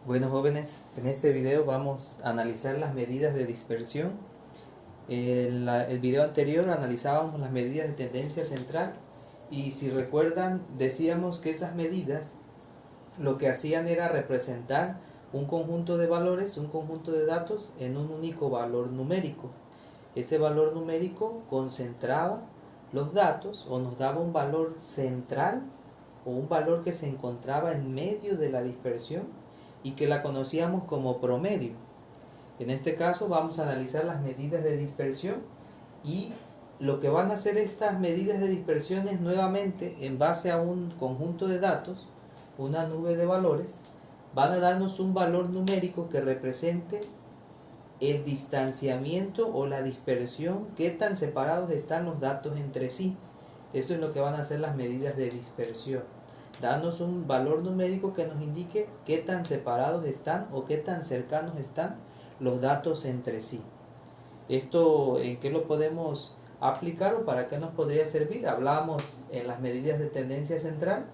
Bueno, jóvenes, en este video vamos a analizar las medidas de dispersión. El video anterior analizábamos las medidas de tendencia central y si recuerdan decíamos que esas medidas lo que hacían era representar un conjunto de valores, un conjunto de datos en un único valor numérico. Ese valor numérico concentraba los datos o nos daba un valor central o un valor que se encontraba en medio de la dispersión y que la conocíamos como promedio. En este caso vamos a analizar las medidas de dispersión y lo que van a hacer estas medidas de dispersión es nuevamente en base a un conjunto de datos, una nube de valores, van a darnos un valor numérico que represente el distanciamiento o la dispersión, qué tan separados están los datos entre sí. Eso es lo que van a hacer las medidas de dispersión. Darnos un valor numérico que nos indique qué tan separados están o qué tan cercanos están los datos entre sí. ¿Esto en qué lo podemos aplicar o para qué nos podría servir? Hablábamos en las medidas de tendencia central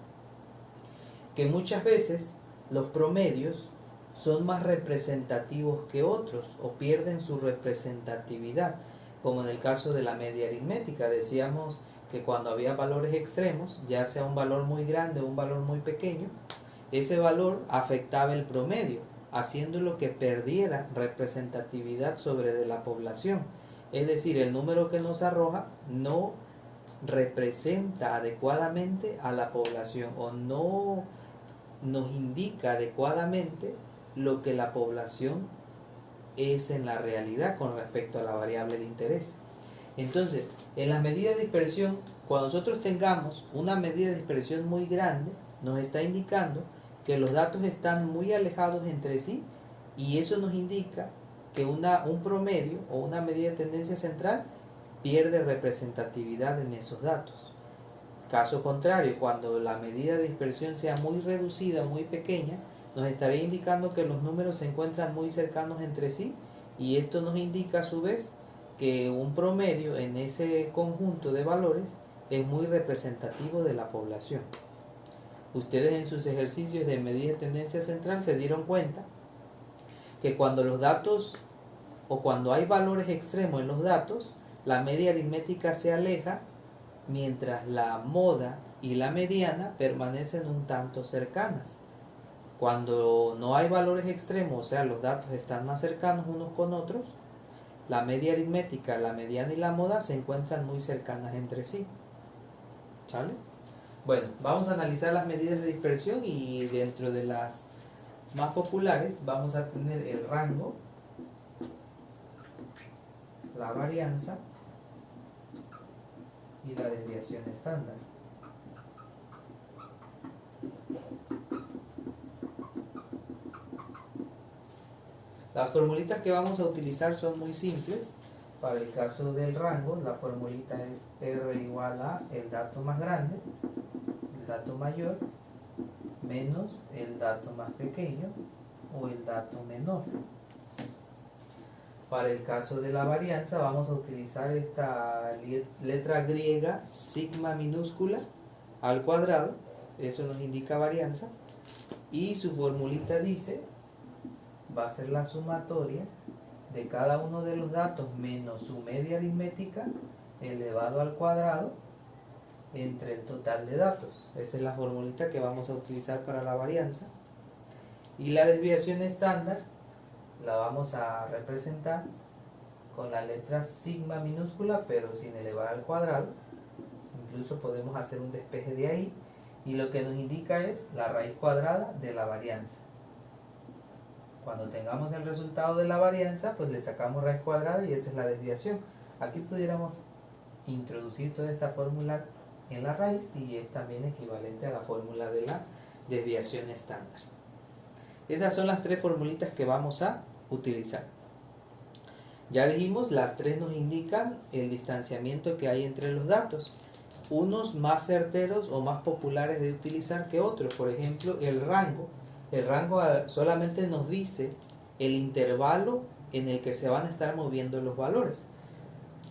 que muchas veces los promedios son más representativos que otros o pierden su representatividad, como en el caso de la media aritmética. Decíamos que cuando había valores extremos, ya sea un valor muy grande o un valor muy pequeño, ese valor afectaba el promedio, haciéndolo que perdiera representatividad sobre de la población. Es decir, el número que nos arroja no representa adecuadamente a la población o no nos indica adecuadamente lo que la población es en la realidad con respecto a la variable de interés. Entonces, en las medidas de dispersión, cuando nosotros tengamos una medida de dispersión muy grande, nos está indicando que los datos están muy alejados entre sí y eso nos indica que un promedio o una medida de tendencia central pierde representatividad en esos datos. Caso contrario, cuando la medida de dispersión sea muy reducida, muy pequeña, nos estaría indicando que los números se encuentran muy cercanos entre sí y esto nos indica a su vez que un promedio en ese conjunto de valores es muy representativo de la población. Ustedes en sus ejercicios de medida de tendencia central se dieron cuenta que cuando los datos o cuando hay valores extremos en los datos, la media aritmética se aleja mientras la moda y la mediana permanecen un tanto cercanas. Cuando no hay valores extremos, o sea, los datos están más cercanos unos con otros, la media aritmética, la mediana y la moda se encuentran muy cercanas entre sí. ¿Sale? Bueno, vamos a analizar las medidas de dispersión y dentro de las más populares vamos a tener el rango, la varianza y la desviación estándar. Las formulitas que vamos a utilizar son muy simples. Para el caso del rango, la formulita es R igual a el dato más grande, el dato mayor, menos el dato más pequeño o el dato menor. Para el caso de la varianza vamos a utilizar esta letra griega sigma minúscula al cuadrado, eso nos indica varianza, y su formulita dice, va a ser la sumatoria de cada uno de los datos menos su media aritmética elevado al cuadrado entre el total de datos. Esa es la formulita que vamos a utilizar para la varianza. Y la desviación estándar la vamos a representar con la letra sigma minúscula pero sin elevar al cuadrado. Incluso podemos hacer un despeje de ahí y lo que nos indica es la raíz cuadrada de la varianza. Cuando tengamos el resultado de la varianza, pues le sacamos raíz cuadrada y esa es la desviación. Aquí pudiéramos introducir toda esta fórmula en la raíz y es también equivalente a la fórmula de la desviación estándar. Esas son las tres formulitas que vamos a utilizar. Ya dijimos, las tres nos indican el distanciamiento que hay entre los datos. Unos más certeros o más populares de utilizar que otros. Por ejemplo, el rango. El rango solamente nos dice el intervalo en el que se van a estar moviendo los valores.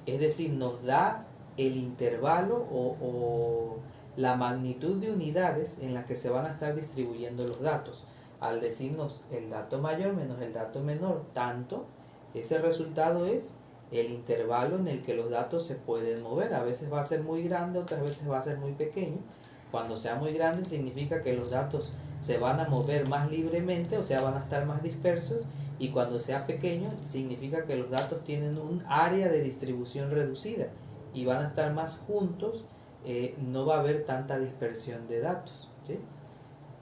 Es decir, nos da el intervalo o la magnitud de unidades en las que se van a estar distribuyendo los datos. al decirnos el dato mayor menos el dato menor, tanto, ese resultado es el intervalo en el que los datos se pueden mover. A veces va a ser muy grande, otras veces va a ser muy pequeño. Cuando sea muy grande significa que los datos se van a mover más libremente, o sea, van a estar más dispersos, y cuando sea pequeño significa que los datos tienen un área de distribución reducida y van a estar más juntos, no va a haber tanta dispersión de datos, ¿sí?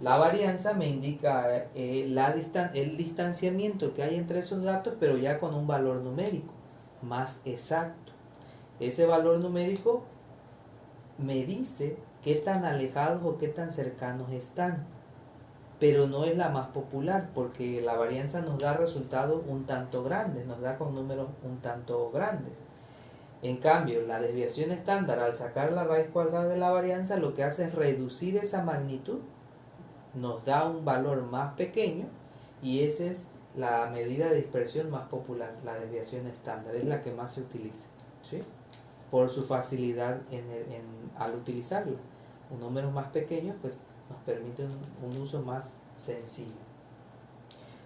La varianza me indica el distanciamiento que hay entre esos datos, pero ya con un valor numérico más exacto. Ese valor numérico me dice qué tan alejados o qué tan cercanos están, pero no es la más popular, porque la varianza nos da resultados un tanto grandes, nos da con números un tanto grandes. En cambio, la desviación estándar, al sacar la raíz cuadrada de la varianza, lo que hace es reducir esa magnitud, nos da un valor más pequeño, y esa es la medida de dispersión más popular, la desviación estándar, es la que más se utiliza, ¿sí? Por su facilidad al utilizarla. Un número más pequeño pues nos permite un uso más sencillo.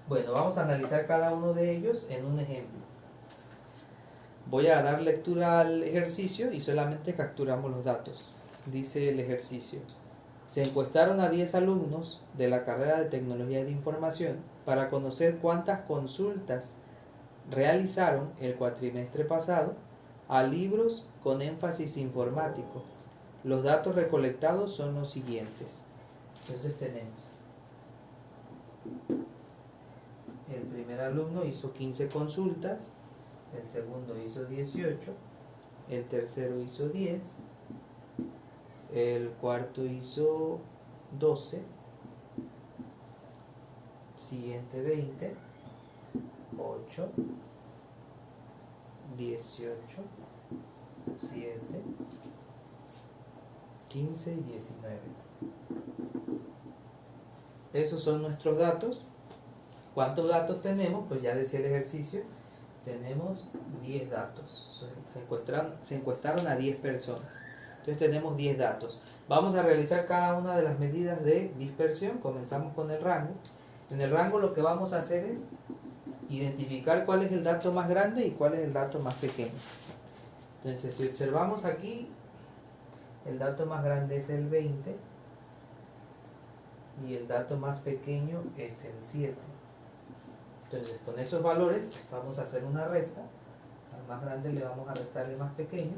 Bueno, vamos a analizar cada uno de ellos en un ejemplo. Voy a dar lectura al ejercicio y solamente capturamos los datos. Dice el ejercicio: se encuestaron a 10 alumnos de la carrera de Tecnología de Información para conocer cuántas consultas realizaron el cuatrimestre pasado a libros con énfasis informático. Los datos recolectados son los siguientes. Entonces tenemos: el primer alumno hizo 15 consultas, el segundo hizo 18, el tercero hizo 10, el cuarto hizo 12, siguiente 20, 8, 18, 7, 15 y 19. Esos son nuestros datos. ¿Cuántos datos tenemos? Pues ya decía el ejercicio, tenemos 10 datos. Se encuestaron a 10 personas. Entonces tenemos 10 datos. Vamos a realizar cada una de las medidas de dispersión. Comenzamos con el rango. En el rango lo que vamos a hacer es identificar cuál es el dato más grande y cuál es el dato más pequeño. Entonces, si observamos aquí, el dato más grande es el 20 y el dato más pequeño es el 7. Entonces, con esos valores vamos a hacer una resta. Al más grande le vamos a restar el más pequeño.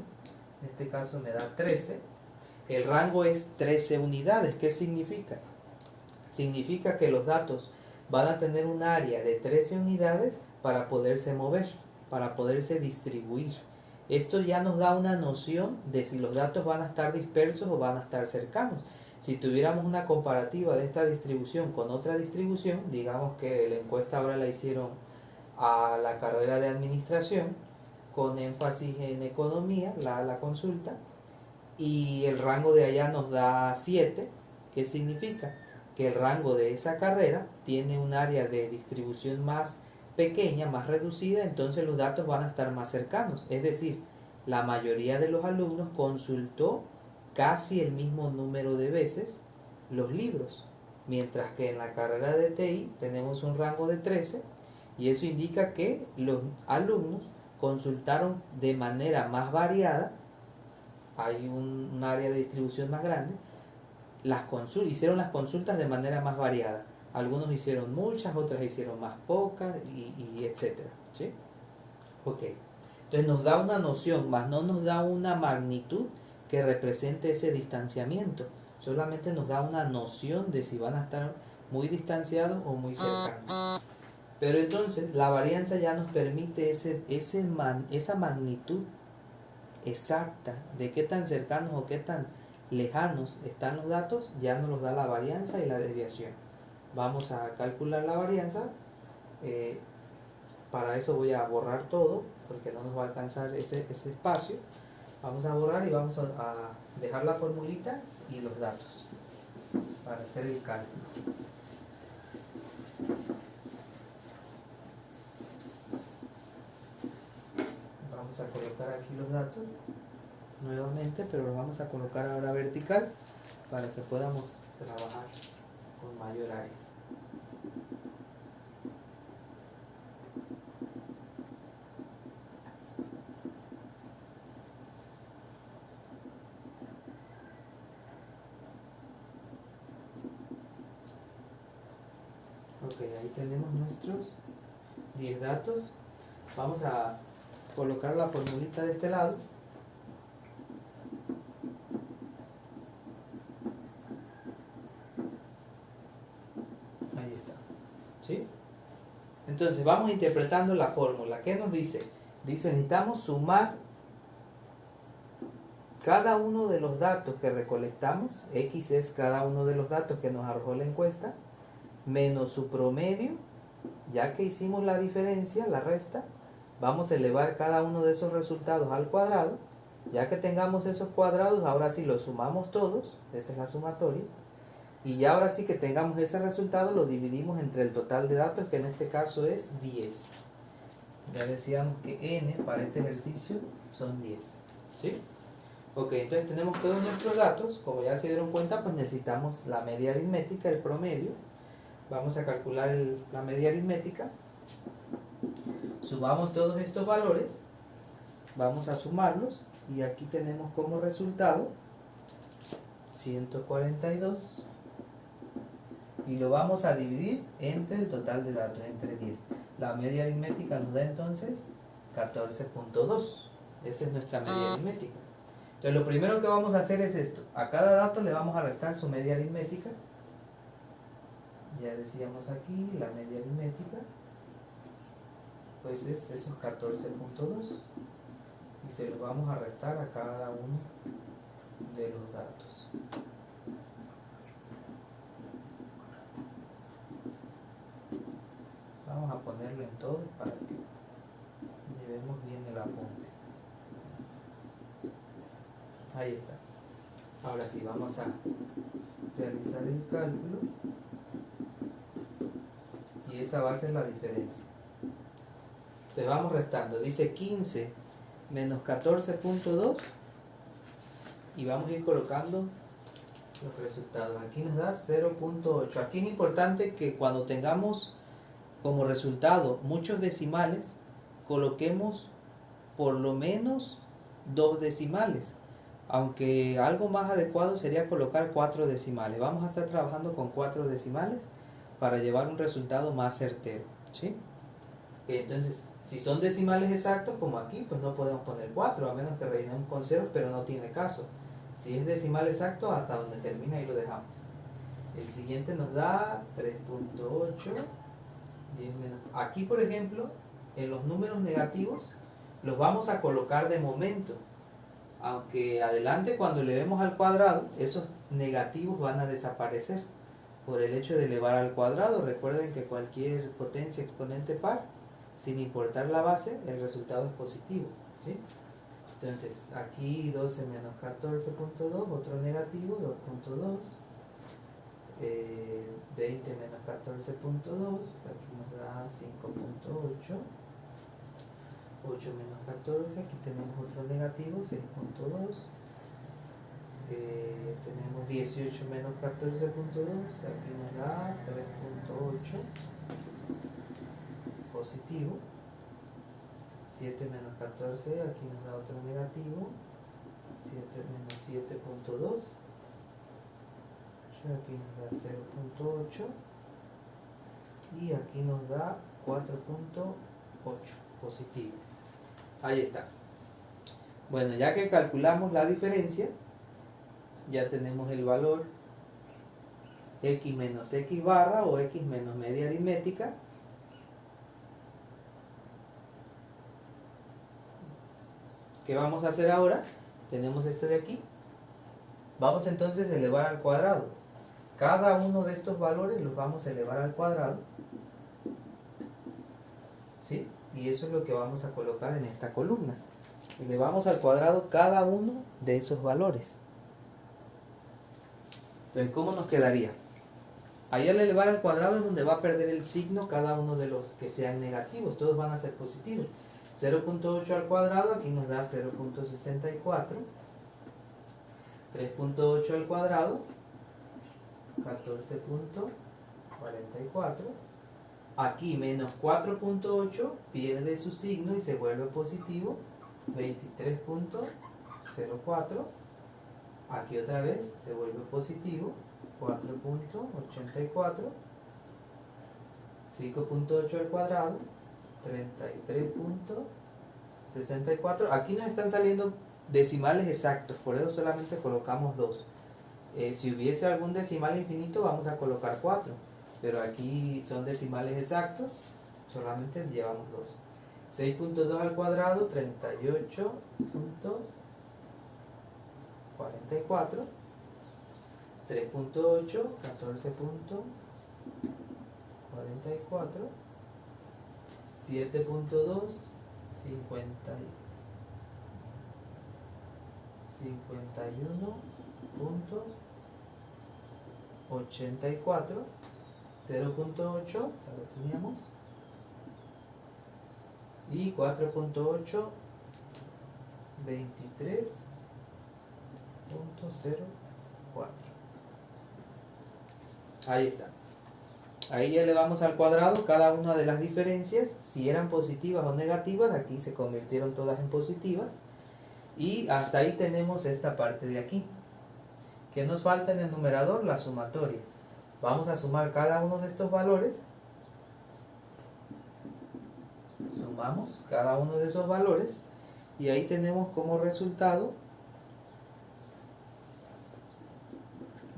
En este caso me da 13. El rango es 13 unidades. ¿Qué significa? Significa que los datos van a tener un área de 13 unidades para poderse mover, para poderse distribuir. Esto ya nos da una noción de si los datos van a estar dispersos o van a estar cercanos. Si tuviéramos una comparativa de esta distribución con otra distribución, digamos que la encuesta ahora la hicieron a la carrera de administración, con énfasis en economía, la consulta, y el rango de allá nos da 7. ¿Qué significa? Que el rango de esa carrera tiene un área de distribución más pequeña, más reducida, entonces los datos van a estar más cercanos. Es decir, la mayoría de los alumnos consultó casi el mismo número de veces los libros, mientras que en la carrera de TI tenemos un rango de 13, y eso indica que los alumnos consultaron de manera más variada, hay un área de distribución más grande, hicieron las consultas de manera más variada. Algunos hicieron muchas, otras hicieron más pocas, y etcétera, ¿sí? Ok. Entonces nos da una noción, más no nos da una magnitud que represente ese distanciamiento. Solamente nos da una noción de si van a estar muy distanciados o muy cercanos. Pero entonces la varianza ya nos permite esa magnitud exacta de qué tan cercanos o qué tan lejanos están los datos, ya nos los da la varianza y la desviación. Vamos a calcular la varianza. Para eso voy a borrar todo, porque no nos va a alcanzar ese espacio. Vamos a borrar y vamos a dejar la formulita y los datos para hacer el cálculo. Vamos a colocar aquí los datos nuevamente, pero los vamos a colocar ahora vertical para que podamos trabajar con mayor área. Ok, ahí tenemos nuestros 10 datos. Vamos a colocar la formulita de este lado. Ahí está. ¿Sí? Entonces vamos interpretando la fórmula. ¿Qué nos dice? Dice, necesitamos sumar cada uno de los datos que recolectamos. X es cada uno de los datos que nos arrojó la encuesta, menos su promedio. Ya que hicimos la diferencia, la resta, vamos a elevar cada uno de esos resultados al cuadrado. Ya que tengamos esos cuadrados, ahora sí los sumamos todos. Esa es la sumatoria. Y ya ahora sí que tengamos ese resultado, lo dividimos entre el total de datos, que en este caso es 10. Ya decíamos que n para este ejercicio son 10. ¿Sí? Ok, entonces tenemos todos nuestros datos. Como ya se dieron cuenta, pues necesitamos la media aritmética, el promedio. Vamos a calcular la media aritmética. Sumamos todos estos valores. Vamos a sumarlos. Y aquí tenemos como resultado 142. Y lo vamos a dividir entre el total de datos, entre 10. La media aritmética nos da entonces 14.2. Esa es nuestra media aritmética. Entonces lo primero que vamos a hacer es esto. A cada dato le vamos a restar su media aritmética. Ya decíamos aquí la media aritmética. Pues es esos 14.2. Y se los vamos a restar a cada uno de los datos. Vamos a ponerlo en todo para que llevemos bien el apunte. Ahí está. Ahora sí, vamos a realizar el cálculo. Y esa va a ser la diferencia. Entonces vamos restando. Dice 15 menos 14.2. Y vamos a ir colocando los resultados. Aquí nos da 0.8. Aquí es importante que cuando tengamos como resultado muchos decimales, coloquemos por lo menos 2 decimales. Aunque algo más adecuado sería colocar 4 decimales. Vamos a estar trabajando con 4 decimales para llevar un resultado más certero. ¿Sí? Entonces, si son decimales exactos, como aquí, pues no podemos poner 4, a menos que rellenemos con ceros, pero no tiene caso. Si es decimal exacto, hasta donde termina y lo dejamos. El siguiente nos da 3.8. Aquí, por ejemplo, en los números negativos, los vamos a colocar de momento. Aunque adelante, cuando elevemos al cuadrado, esos negativos van a desaparecer por el hecho de elevar al cuadrado. Recuerden que cualquier potencia exponente par, sin importar la base, el resultado es positivo. ¿Sí? Entonces, aquí 12 menos 14.2, otro negativo, 2.2. 20 menos 14.2, aquí nos da 5.8. 8 menos 14, aquí tenemos otro negativo, 6.2. Tenemos 18 menos 14.2, aquí nos da 3.8 positivo. 7 menos 14, aquí nos da otro negativo, 7 menos 7.2, aquí nos da 0.8 y aquí nos da 4.8 positivo. Ahí está. Bueno, ya que calculamos la diferencia, ya tenemos el valor x menos x barra o x menos media aritmética. ¿Qué vamos a hacer ahora? Tenemos esto de aquí. Vamos entonces a elevar al cuadrado. Cada uno de estos valores los vamos a elevar al cuadrado. ¿Sí? Y eso es lo que vamos a colocar en esta columna. Elevamos al cuadrado cada uno de esos valores. Entonces, ¿cómo nos quedaría? Ahí al elevar al cuadrado es donde va a perder el signo cada uno de los que sean negativos. Todos van a ser positivos. 0.8 al cuadrado, aquí nos da 0.64. 3.8 al cuadrado, 14.44. Aquí menos 4.8 pierde su signo y se vuelve positivo, 23.04. Aquí otra vez se vuelve positivo, 4.84. 5.8 al cuadrado, 33.64. Aquí nos están saliendo decimales exactos, por eso solamente colocamos 2. Si hubiese algún decimal infinito, vamos a colocar 4. Pero aquí son decimales exactos, solamente llevamos 2. 6.2 al cuadrado, 38.44. 3.8, 14.44. 7.2, 51.84. 0.8, ya lo teníamos. Y 4.8, 23.04. Ahí está. Ahí ya elevamos al cuadrado cada una de las diferencias, si eran positivas o negativas. Aquí se convirtieron todas en positivas. Y hasta ahí tenemos esta parte de aquí. ¿Qué nos falta en el numerador? La sumatoria. Vamos a sumar cada uno de estos valores. Sumamos cada uno de esos valores. Y ahí tenemos como resultado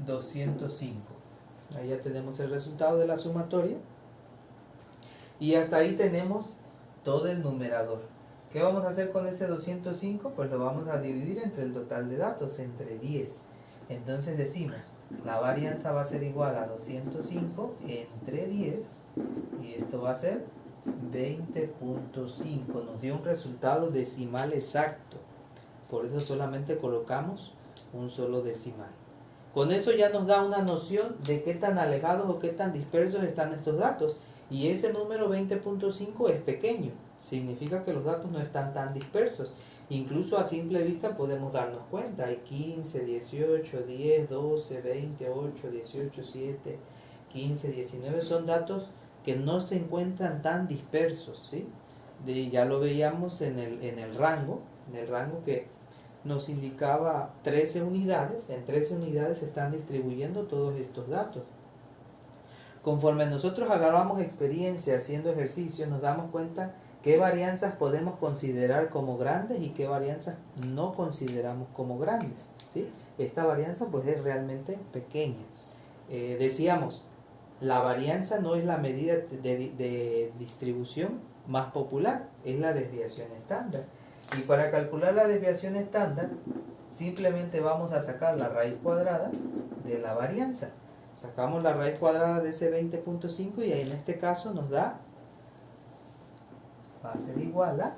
205. Ahí ya tenemos el resultado de la sumatoria. Y hasta ahí tenemos todo el numerador. ¿Qué vamos a hacer con ese 205? Pues lo vamos a dividir entre el total de datos, entre 10. Entonces decimos, la varianza va a ser igual a 205 entre 10. Y esto va a ser 20.5. Nos dio un resultado decimal exacto. Por eso solamente colocamos un solo decimal. Con eso ya nos da una noción de qué tan alejados o qué tan dispersos están estos datos. Y ese número 20.5 es pequeño. Significa que los datos no están tan dispersos. Incluso a simple vista podemos darnos cuenta. Hay 15, 18, 10, 12, 20, 8, 18, 7, 15, 19. Son datos que no se encuentran tan dispersos, ¿sí? Ya lo veíamos en el rango que nos indicaba 13 unidades. En 13 unidades se están distribuyendo todos estos datos. Conforme nosotros agarramos experiencia haciendo ejercicios, nos damos cuenta qué varianzas podemos considerar como grandes y qué varianzas no consideramos como grandes, ¿sí? Esta varianza pues es realmente pequeña. Decíamos, la varianza no es la medida de distribución más popular, es la desviación estándar. Y para calcular la desviación estándar, simplemente vamos a sacar la raíz cuadrada de la varianza. Sacamos la raíz cuadrada de ese 20.5 y en este caso nos da, va a ser igual a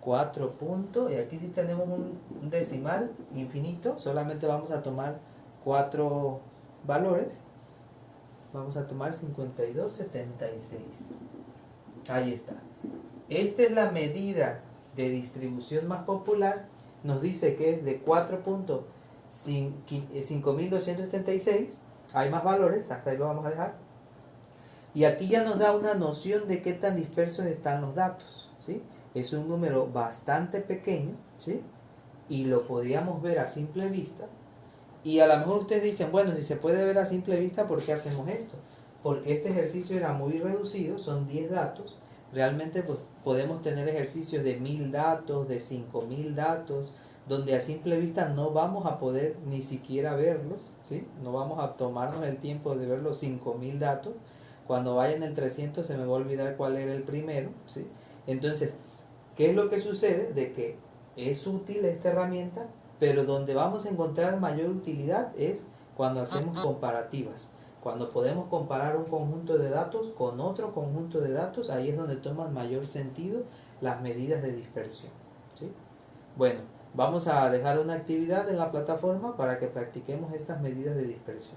4 puntos, y aquí sí tenemos un decimal infinito, solamente vamos a tomar 4 valores, vamos a tomar 52.76. Ahí está. Esta es la medida de distribución más popular. Nos dice que es de 4.5276. Hay más valores, hasta ahí lo vamos a dejar. Y aquí ya nos da una noción de qué tan dispersos están los datos, ¿sí? Es un número bastante pequeño, ¿sí? Y lo podíamos ver a simple vista. Y a lo mejor ustedes dicen, bueno, si se puede ver a simple vista, ¿por qué hacemos esto? Porque este ejercicio era muy reducido, son 10 datos. Realmente pues, podemos tener ejercicios de 1000 datos, de 5000 datos, donde a simple vista no vamos a poder ni siquiera verlos, ¿sí? No vamos a tomarnos el tiempo de ver los 5000 datos. Cuando vaya en el 300 se me va a olvidar cuál era el primero, ¿sí? Entonces, ¿qué es lo que sucede? De que es útil esta herramienta, pero donde vamos a encontrar mayor utilidad es cuando hacemos comparativas. Cuando podemos comparar un conjunto de datos con otro conjunto de datos, ahí es donde toman mayor sentido las medidas de dispersión, ¿sí? Bueno, vamos a dejar una actividad en la plataforma para que practiquemos estas medidas de dispersión.